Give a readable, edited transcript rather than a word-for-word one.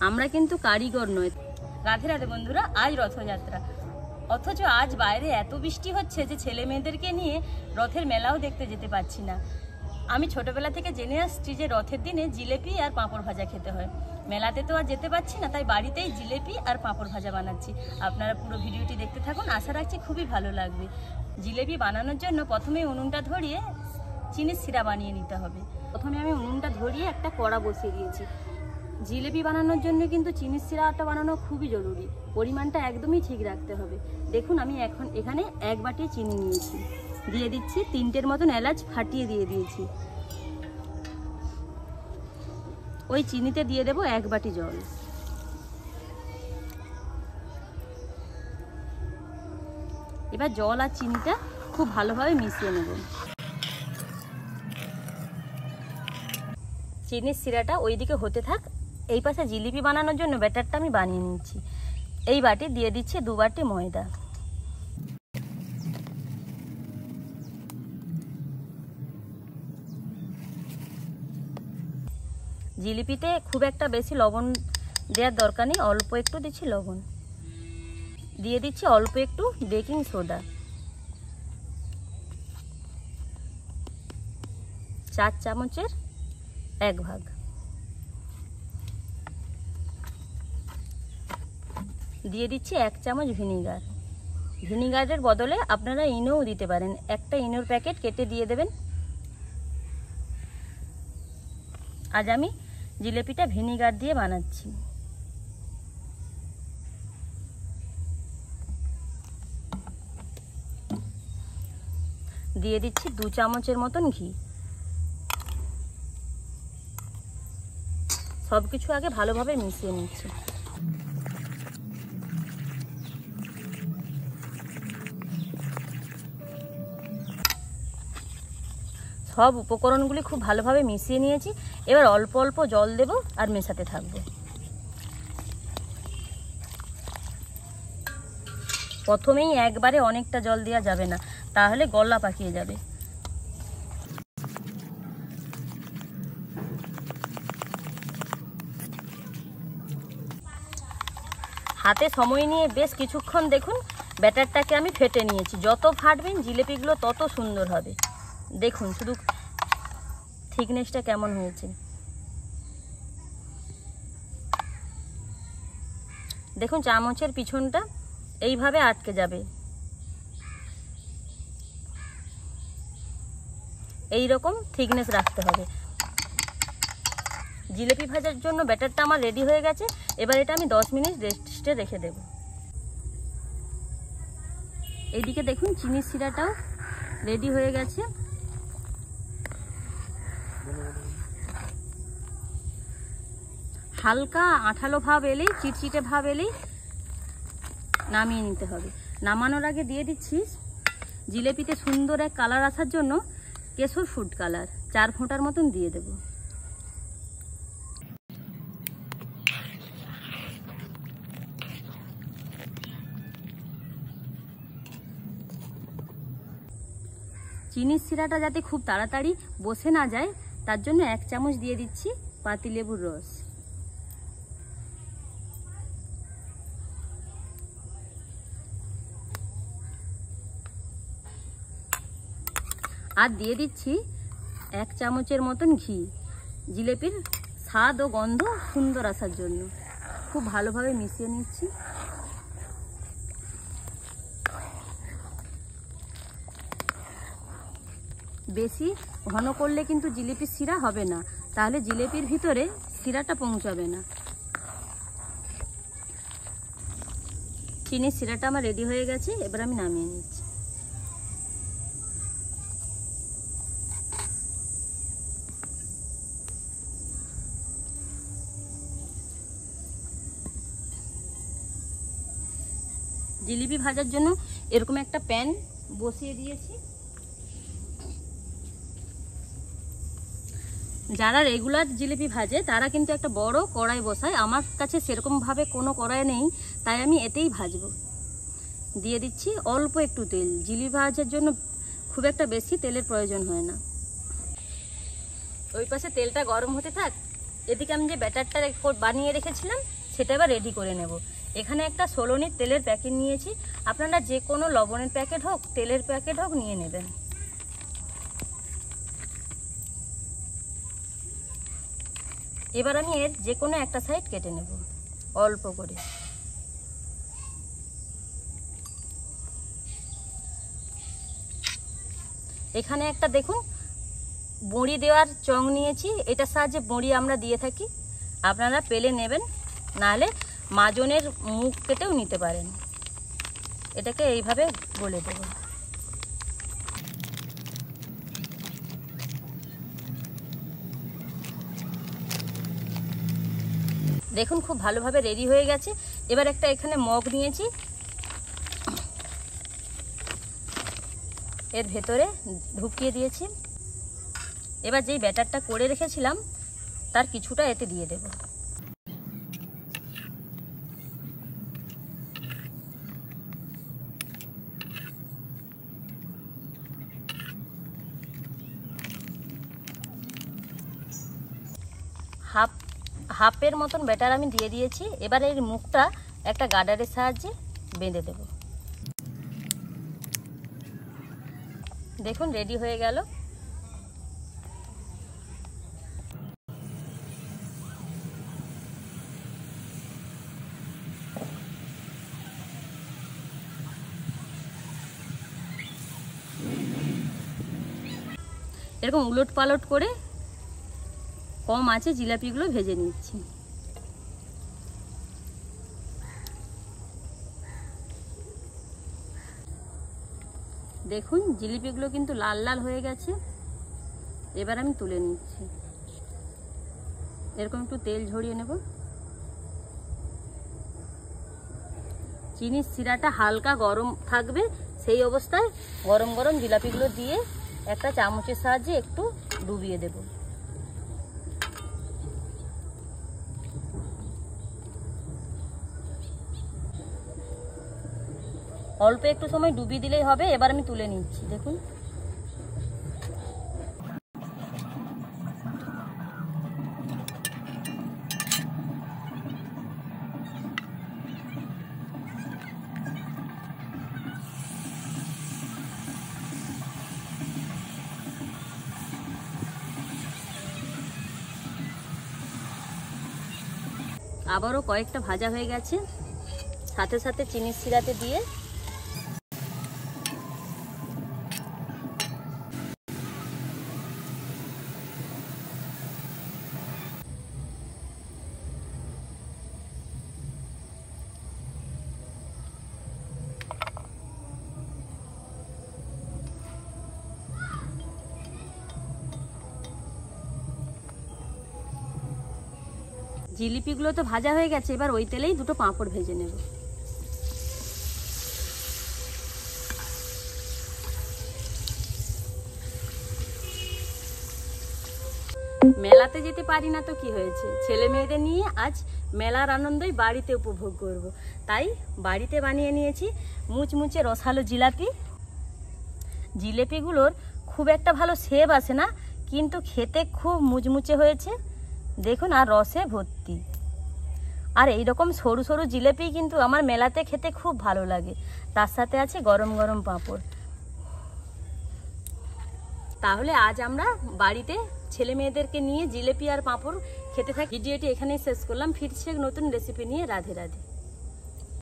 আমরা কিন্তু কারিগর নয়। রাধে রাধে বন্ধুরা, আজ রথযাত্রা, অথচ আজ বাইরে এত বৃষ্টি হচ্ছে যে ছেলে মেয়েদেরকে নিয়ে রথের মেলাও দেখতে যেতে পারছি না। আমি ছোটবেলা থেকে জেনে আসছি যে রথের দিনে জিলেপি আর পাঁপড় ভাজা খেতে হয়। মেলাতে তো আর যেতে পারছি না, তাই বাড়িতেই জিলেপি আর পাঁপড় ভাজা বানাচ্ছি। আপনারা পুরো ভিডিওটি দেখতে থাকুন, আশা রাখছি খুবই ভালো লাগবে। জিলেপি বানানোর জন্য প্রথমে উনুনটা ধরিয়ে চিনির সিরা বানিয়ে নিতে হবে। প্রথমে আমি উনুনটা ধরিয়ে একটা কড়া বসিয়ে দিয়েছি। জিলেপি বানানোর জন্য কিন্তু চিনির সিরাটা বানানো খুবই জরুরি, পরিমাণটা একদমই ঠিক রাখতে হবে। দেখুন আমি এখন এখানে 1 বাটি চিনি নিয়েছি, দিয়ে দিচ্ছি 3টের মতন এলাচ ফাটিয়ে দিয়ে দিয়েছি। ওই চিনিতে দিয়ে দেব 1 বাটি জল। এবার জল আর চিনিটা খুব ভালোভাবে মিশিয়ে নেব। চিনির সিরাটা ওইদিকে হতে থাক, এই পাশে জিলিপি বানানোর জন্য ব্যাটারটা আমি বানিয়ে নিচ্ছি। এই বাটি দিয়ে দিচ্ছি 2 বাটি ময়দা। জিলিপিতে খুব একটা বেশি লবণ দেওয়ার দরকার নেই, অল্প একটু দিচ্ছি লবণ। দিয়ে দিচ্ছি অল্প একটু বেকিং সোডা, 4 চামচের 1 ভাগ। দিয়ে দিচ্ছি 1 চামচ ভিনিগার। ভিনিগারের বদলে আপনারা ইনোও দিতে পারেন, একটা ইনোর প্যাকেট কেটে দিয়ে দেবেন। আজ আমি জিলেপিটা ভিনিগার দিয়ে বানাচ্ছি। দিয়ে দিচ্ছি 2 চামচের মতন ঘি। সবকিছু আগে ভালোভাবে মিশিয়ে নিচ্ছি। সব উপকরণগুলি খুব ভালোভাবে মিশিয়ে নিয়েছি। এবার অল্প অল্প জল দেব আর মেশাতে থাকবো। প্রথমেই একবারে অনেকটা জল দেওয়া যাবে না, তাহলে গলা পাকিয়ে যাবে। হাতে সময় নিয়ে বেশ কিছুক্ষণ দেখুন ব্যাটারটাকে আমি ফেটে নিয়েছি। যত ফাটবেন জিলিপিগুলো তত সুন্দর হবে। দেখুন শুধু থিকনেসটা কেমন হয়েছে। দেখুন চামচের পিছনটা এইভাবে আটকে যাবে। এই রকম থিকনেস রাখতে হবে। জিলিপি ভাজার জন্য ব্যাটারটা আমার রেডি হয়ে গেছে। এবার এটা আমি 10 মিনিট রেস্টে রেখে দেব। এইদিকে দেখুন চিনির সিরাটাও রেডি হয়ে গেছে। হালকা আঠালো ভাব এলেই, চিটচিটে ভাব এলেই নামিয়ে নিতে হবে। নামানোর আগে দিয়ে দিচ্ছি জিলেপিতে সুন্দর এক কালার আসার জন্য কেশর ফুড কালার 4 ফোঁটার মতন দিয়ে দেব। চিনির সিরাটা যাতে খুব তাড়াতাড়ি বসে না যায় তার জন্য 1 চামচ দিয়ে দিচ্ছি পাতিলেবুর রস। আর দিয়ে দিচ্ছি 1 চামচের মতন ঘি, জিলেপির স্বাদ ও গন্ধ সুন্দর আসার জন্য। খুব ভালোভাবে মিশিয়ে নিচ্ছি। বেশি ঘন করলে কিন্তু জিলিপির শিরা হবে না, তাহলে জিলিপির ভিতরে শিরাটা পৌঁছাবে না। চিনির শিরাটা আমার রেডি হয়ে গেছে, এবার আমি নামিয়ে নিচ্ছি। জিলিপি ভাজার জন্য এরকম একটা প্যান বসিয়ে দিয়েছি। যারা রেগুলার জিলিপি ভাজে তারা কিন্তু একটা বড় কড়াই বসায়। আমার কাছে সেরকমভাবে কোনো কড়াই নেই, তাই আমি এতেই ভাজবো। দিয়ে দিচ্ছি অল্প একটু তেল। জিলিপি ভাজার জন্য খুব একটা বেশি তেলের প্রয়োজন হয় না। ওই পাশে তেলটা গরম হতে থাক, এদিকে আমি যে ব্যাটারটা বানিয়ে রেখেছিলাম সেটা এবার রেডি করে নেব। এখানে একটা সোলনির তেলের প্যাকেট নিয়েছি, আপনারা যে কোনো লবণের প্যাকেট হোক তেলের প্যাকেট হোক নিয়ে নেবেন। এবার আমি এর যে কোনো একটা সাইড কেটে নেব অল্প করে। এখানে একটা দেখুন বড়ি দেওয়ার চং নিয়েছি, এটার সাহায্যে বড়ি আমরা দিয়ে থাকি, আপনারা পেলে নেবেন, নাহলে মাজনের মুখ কেটেও নিতে পারেন। এটাকে এইভাবে গলে দেব। দেখুন খুব ভালোভাবে রেডি হয়ে গেছে। এবার একটা এখানে মগ নিয়েছি, এর ভেতরে ঢুকিয়ে দিয়েছি। এবার যেই ব্যাটারটা করে রেখেছিলাম তার কিছুটা এতে দিয়ে দেব। হাফের মতন ব্যাটার আমি দিয়ে দিয়েছি। এবার এর মুখটা একটা গার্ডারের সাহায্যে বেঁধে দেব। দেখুন রেডি হয়ে গেল। এরকম উলট পালট করে কম আছে জিলাপিগুলো ভেজে নিচ্ছি। দেখুন জিলিপিগুলো কিন্তু লাল লাল হয়ে গেছে। এবার আমি তুলে নিচ্ছি। এরকম একটু তেল ঝরিয়ে নেব। চিনির শিরাটা হালকা গরম থাকবে, সেই অবস্থায় গরম গরম জিলাপিগুলো দিয়ে একটা চামচের সাহায্যে একটু ডুবিয়ে দেব। অল্প একটু সময় ডুবিয়ে দিলেই হবে। এবার আমি তুলে নিচ্ছি। দেখুন আবারও কয়েকটা ভাজা হয়ে গেছে, সাথে সাথে চিনির শিরাতে দিয়ে জিলিপিগুলো তো ভাজা হয়ে গেছে। এবার ওই তেলেই দুটো পাঁপড় ভেজে নেব। মেলাতে যেতে পারি না তো কি হয়েছে, ছেলে মেয়েদের নিয়ে আজ মেলার আনন্দই বাড়িতে উপভোগ করব। তাই বাড়িতে বানিয়ে নিয়েছি মুচমুচে রসালো জিলাপি। জিলিপিগুলোর খুব একটা ভালো সেব আসে না, কিন্তু খেতে খুব মুচমুচে হয়েছে। দেখুন আর রসে ভর্তি। আর এইরকম সরু সরু জিলিপি কিন্তু আমার মেলাতে খেতে খুব ভালো লাগে। তার সাথে আছে গরম গরম পাঁপড়। তাহলে আজ আমরা বাড়িতে ছেলে মেয়েদেরকে নিয়ে জিলিপি আর পাঁপড় খেতে থাকি। ভিডিওটি এখানেই শেষ করলাম। ফিরছি এক নতুন রেসিপি নিয়ে। রাধে রাধে।